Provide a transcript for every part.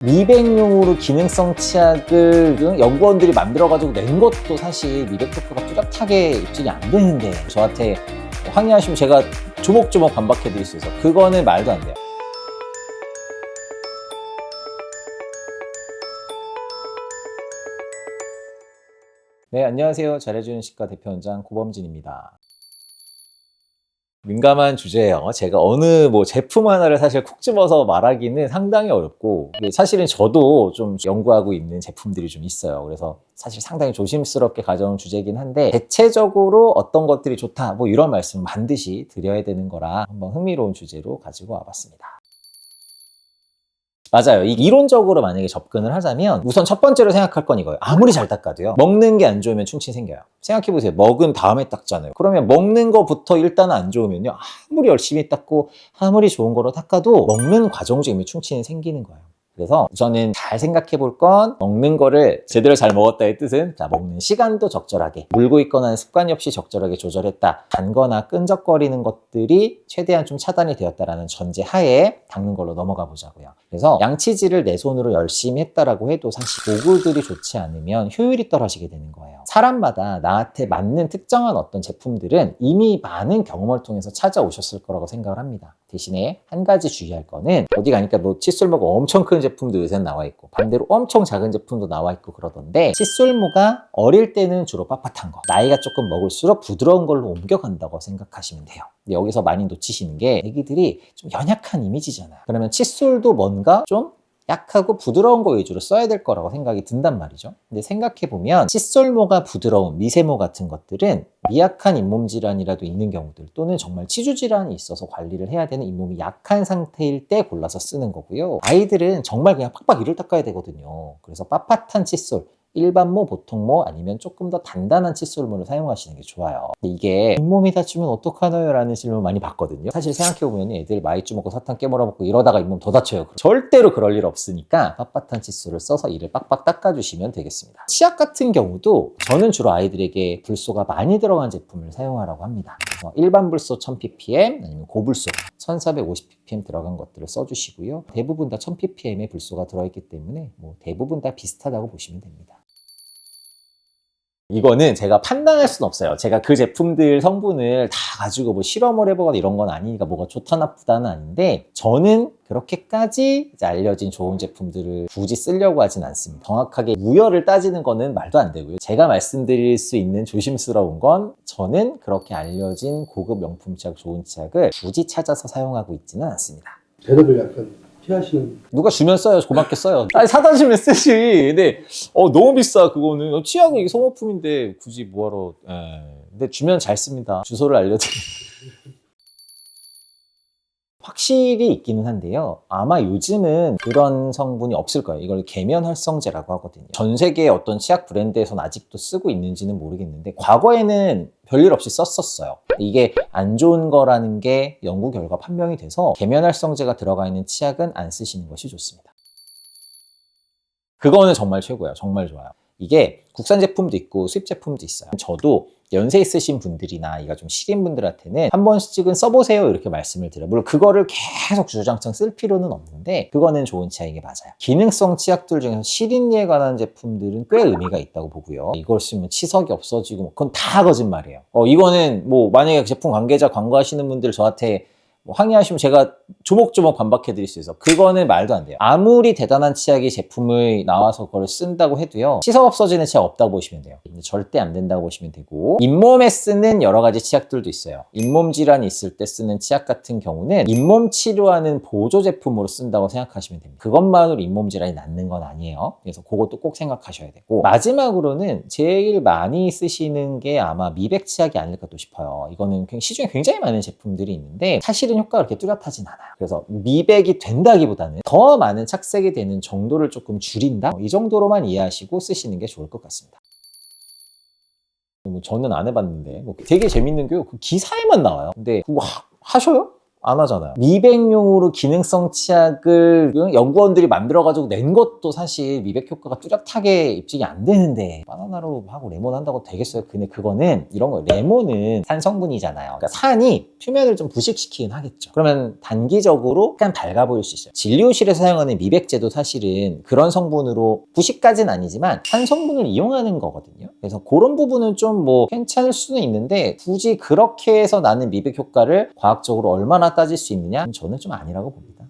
미백용으로 기능성 치약을 연구원들이 만들어가지고 낸 것도 사실 미백 효과가 뚜렷하게 입증이 안 되는데 저한테 항의하시면 제가 조목조목 반박해드릴 수 있어요. 그거는 말도 안 돼요. 네, 안녕하세요. 잘해주는 치과 대표원장 고범진입니다. 민감한 주제예요. 제가 어느 제품 하나를 사실 콕 집어서 말하기는 상당히 어렵고, 사실은 저도 좀 연구하고 있는 제품들이 좀 있어요. 그래서 사실 상당히 조심스럽게 가져온 주제이긴 한데, 대체적으로 어떤 것들이 좋다 이런 말씀 반드시 드려야 되는 거라 한번 흥미로운 주제로 가지고 와봤습니다. 맞아요. 이론적으로 만약에 접근을 하자면 우선 첫 번째로 생각할 건 이거예요. 아무리 잘 닦아도요, 먹는 게 안 좋으면 충치 생겨요. 생각해보세요. 먹은 다음에 닦잖아요. 그러면 먹는 거부터 일단 안 좋으면요, 아무리 열심히 닦고 아무리 좋은 거로 닦아도 먹는 과정 중에 충치는 생기는 거예요. 그래서 우선은 잘 생각해 볼 건, 먹는 거를 제대로 잘 먹었다의 뜻은, 먹는 시간도 적절하게, 물고 있거나 습관이 없이 적절하게 조절했다. 단거나 끈적거리는 것들이 최대한 좀 차단이 되었다라는 전제 하에 닦는 걸로 넘어가 보자고요. 그래서 양치질을 내 손으로 열심히 했다라고 해도 사실 도구들이 좋지 않으면 효율이 떨어지게 되는 거예요. 사람마다 나한테 맞는 특정한 어떤 제품들은 이미 많은 경험을 통해서 찾아오셨을 거라고 생각을 합니다. 대신에 한 가지 주의할 거는, 어디 가니까 칫솔모가 엄청 큰 제품도 요새는 나와 있고 반대로 엄청 작은 제품도 나와 있고 그러던데, 칫솔모가 어릴 때는 주로 빳빳한 거, 나이가 조금 먹을수록 부드러운 걸로 옮겨간다고 생각하시면 돼요. 근데 여기서 많이 놓치시는 게, 애기들이 좀 연약한 이미지잖아요. 그러면 칫솔도 뭔가 좀 약하고 부드러운 거 위주로 써야 될 거라고 생각이 든단 말이죠. 근데 생각해보면 칫솔모가 부드러운 미세모 같은 것들은 미약한 잇몸 질환이라도 있는 경우들, 또는 정말 치주 질환이 있어서 관리를 해야 되는 잇몸이 약한 상태일 때 골라서 쓰는 거고요. 아이들은 정말 그냥 팍팍 이를 닦아야 되거든요. 그래서 빳빳한 칫솔, 일반모, 보통모, 아니면 조금 더 단단한 칫솔모를 사용하시는 게 좋아요. 근데 이게 잇몸이 다치면 어떡하나요? 라는 질문 많이 받거든요. 사실 생각해보면 애들 마이쮸 먹고 사탕 깨물어 먹고 이러다가 잇몸 더 다쳐요. 절대로 그럴 일 없으니까 빳빳한 칫솔을 써서 이를 빡빡 닦아주시면 되겠습니다. 치약 같은 경우도 저는 주로 아이들에게 불소가 많이 들어간 제품을 사용하라고 합니다. 그래서 일반 불소 1000ppm, 아니면 고불소 1450ppm 들어간 것들을 써주시고요. 대부분 다 1000ppm의 불소가 들어있기 때문에 대부분 다 비슷하다고 보시면 됩니다. 이거는 제가 판단할 수는 없어요. 제가 그 제품들 성분을 다 가지고 실험을 해보거나 이런 건 아니니까 뭐가 좋다 나쁘다는 아닌데, 저는 그렇게까지 알려진 좋은 제품들을 굳이 쓰려고 하진 않습니다. 정확하게 우열을 따지는 거는 말도 안 되고요. 제가 말씀드릴 수 있는 조심스러운 건, 저는 그렇게 알려진 고급 명품 치약, 좋은 치약을 굳이 찾아서 사용하고 있지는 않습니다. 대답을 약간 피하시는. 누가 주면 써요. 고맙게 써요. 아니, 사다 주면 쓰지. 근데 너무 비싸. 그거는 치약은 이게 소모품인데 굳이 뭐하러. 근데 주면 잘 씁니다. 주소를 알려드릴게요. 확실히 있기는 한데요, 아마 요즘은 그런 성분이 없을 거예요. 이걸 계면활성제라고 하거든요. 전 세계의 어떤 치약 브랜드에서는 아직도 쓰고 있는지는 모르겠는데, 과거에는 별일 없이 썼었어요. 이게 안 좋은 거라는 게 연구 결과 판명이 돼서 계면활성제가 들어가 있는 치약은 안 쓰시는 것이 좋습니다. 그거는 정말 최고예요. 정말 좋아요. 이게 국산 제품도 있고 수입 제품도 있어요. 저도 연세 있으신 분들이나 이가 좀 시린 분들한테는 한 번씩은 써보세요 이렇게 말씀을 드려요. 물론 그거를 계속 주장창 쓸 필요는 없는데, 그거는 좋은 치약이 맞아요. 기능성 치약들 중에서 시린니에 관한 제품들은 꽤 의미가 있다고 보고요. 이걸 쓰면 치석이 없어지고 그건 다 거짓말이에요. 이거는 만약에 제품 관계자 광고하시는 분들 저한테 항의하시면 제가 조목조목 반박해드릴 수 있어요. 그거는 말도 안 돼요. 아무리 대단한 치약이 제품을 나와서 그걸 쓴다고 해도요, 치석 없어지는 치약 없다고 보시면 돼요. 절대 안 된다고 보시면 되고, 잇몸에 쓰는 여러 가지 치약들도 있어요. 잇몸 질환이 있을 때 쓰는 치약 같은 경우는 잇몸 치료하는 보조 제품으로 쓴다고 생각하시면 됩니다. 그것만으로 잇몸 질환이 낫는 건 아니에요. 그래서 그것도 꼭 생각하셔야 되고, 마지막으로는 제일 많이 쓰시는 게 아마 미백 치약이 아닐까 또 싶어요. 이거는 시중에 굉장히 많은 제품들이 있는데 사실은 효과가 그렇게 뚜렷하진 않아요. 그래서 미백이 된다기보다는 더 많은 착색이 되는 정도를 조금 줄인다? 이 정도로만 이해하시고 쓰시는 게 좋을 것 같습니다. 저는 안 해봤는데 되게 재밌는 게요, 그 기사에만 나와요. 근데 그거 하셔요? 안 하잖아요. 미백용으로 기능성 치약을 연구원들이 만들어가지고 낸 것도 사실 미백 효과가 뚜렷하게 입증이 안 되는데 바나나로 하고 레몬 한다고 되겠어요? 근데 그거는 이런 거예요. 레몬은 산 성분이잖아요. 그러니까 산이 표면을 좀 부식시키긴 하겠죠. 그러면 단기적으로 약간 밝아 보일 수 있어요. 진료실에서 사용하는 미백제도 사실은 그런 성분으로 부식까지는 아니지만 산 성분을 이용하는 거거든요. 그래서 그런 부분은 좀 뭐 괜찮을 수는 있는데 굳이 그렇게 해서 나는 미백 효과를 과학적으로 얼마나 따질 수 있느냐? 저는 좀 아니라고 봅니다.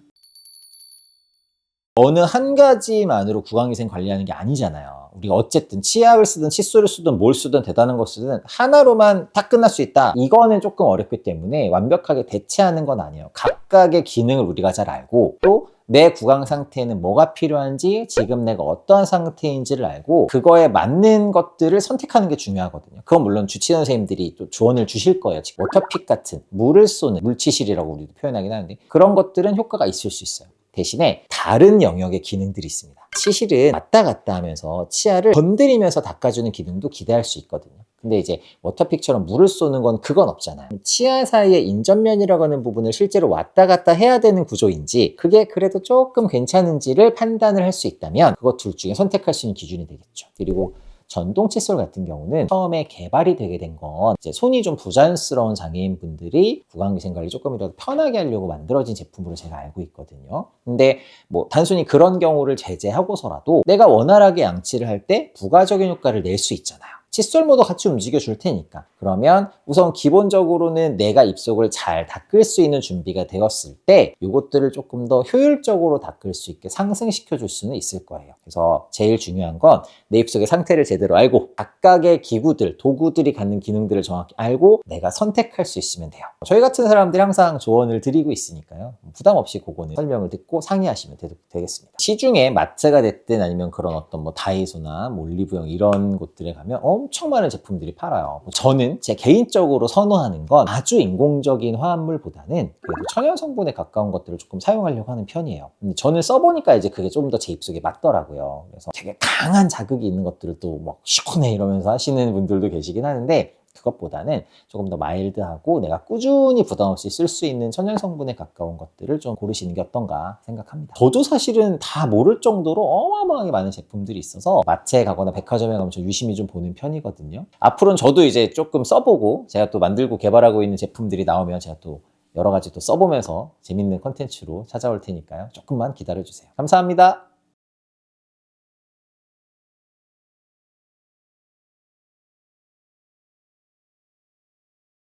어느 한 가지만으로 구강위생 관리하는 게 아니잖아요. 우리가 어쨌든 치약을 쓰든 칫솔을 쓰든 뭘 쓰든 대단한 걸 쓰든 하나로만 다 끝날 수 있다. 이거는 조금 어렵기 때문에 완벽하게 대체하는 건 아니에요. 각각의 기능을 우리가 잘 알고 또 내 구강 상태에는 뭐가 필요한지 지금 내가 어떠한 상태인지를 알고 그거에 맞는 것들을 선택하는 게 중요하거든요. 그건 물론 주치의 선생님들이 또 조언을 주실 거예요. 지금 워터픽 같은 물을 쏘는 물치실이라고 우리도 표현하긴 하는데 그런 것들은 효과가 있을 수 있어요. 대신에 다른 영역의 기능들이 있습니다. 치실은 왔다 갔다 하면서 치아를 건드리면서 닦아주는 기능도 기대할 수 있거든요. 근데 이제 워터픽처럼 물을 쏘는 건 그건 없잖아요. 치아 사이의 인접면이라고 하는 부분을 실제로 왔다 갔다 해야 되는 구조인지 그게 그래도 조금 괜찮은지를 판단을 할 수 있다면 그것 둘 중에 선택할 수 있는 기준이 되겠죠. 그리고 전동 칫솔 같은 경우는 처음에 개발이 되게 된 건 이제 손이 좀 부자연스러운 장애인분들이 구강위생 관리 조금이라도 편하게 하려고 만들어진 제품으로 제가 알고 있거든요. 근데 뭐 단순히 그런 경우를 제외하고서라도 내가 원활하게 양치를 할 때 부가적인 효과를 낼 수 있잖아요. 칫솔모도 같이 움직여 줄 테니까. 그러면 우선 기본적으로는 내가 입속을 잘 닦을 수 있는 준비가 되었을 때 이것들을 조금 더 효율적으로 닦을 수 있게 상승시켜 줄 수는 있을 거예요. 그래서 제일 중요한 건 내 입속의 상태를 제대로 알고 각각의 기구들, 도구들이 갖는 기능들을 정확히 알고 내가 선택할 수 있으면 돼요. 저희 같은 사람들이 항상 조언을 드리고 있으니까요. 부담 없이 그거는 설명을 듣고 상의하시면 되겠습니다. 시중에 마트가 됐든 아니면 그런 어떤 뭐 다이소나 뭐 올리브영 이런 곳들에 가면 엄청 많은 제품들이 팔아요. 저는 제 개인적으로 선호하는 건 아주 인공적인 화합물보다는 그래도 천연 성분에 가까운 것들을 조금 사용하려고 하는 편이에요. 근데 저는 써보니까 이제 그게 좀 더 제 입속에 맞더라고요. 그래서 되게 강한 자극이 있는 것들을 또 막 시원해 이러면서 하시는 분들도 계시긴 하는데 그것보다는 조금 더 마일드하고 내가 꾸준히 부담 없이 쓸 수 있는 천연 성분에 가까운 것들을 좀 고르시는 게 어떤가 생각합니다. 저도 사실은 다 모를 정도로 어마어마하게 많은 제품들이 있어서 마트에 가거나 백화점에 가면 저 유심히 좀 보는 편이거든요. 앞으로는 저도 이제 조금 써보고 제가 또 만들고 개발하고 있는 제품들이 나오면 제가 또 여러 가지 또 써보면서 재밌는 컨텐츠로 찾아올 테니까요. 조금만 기다려주세요. 감사합니다.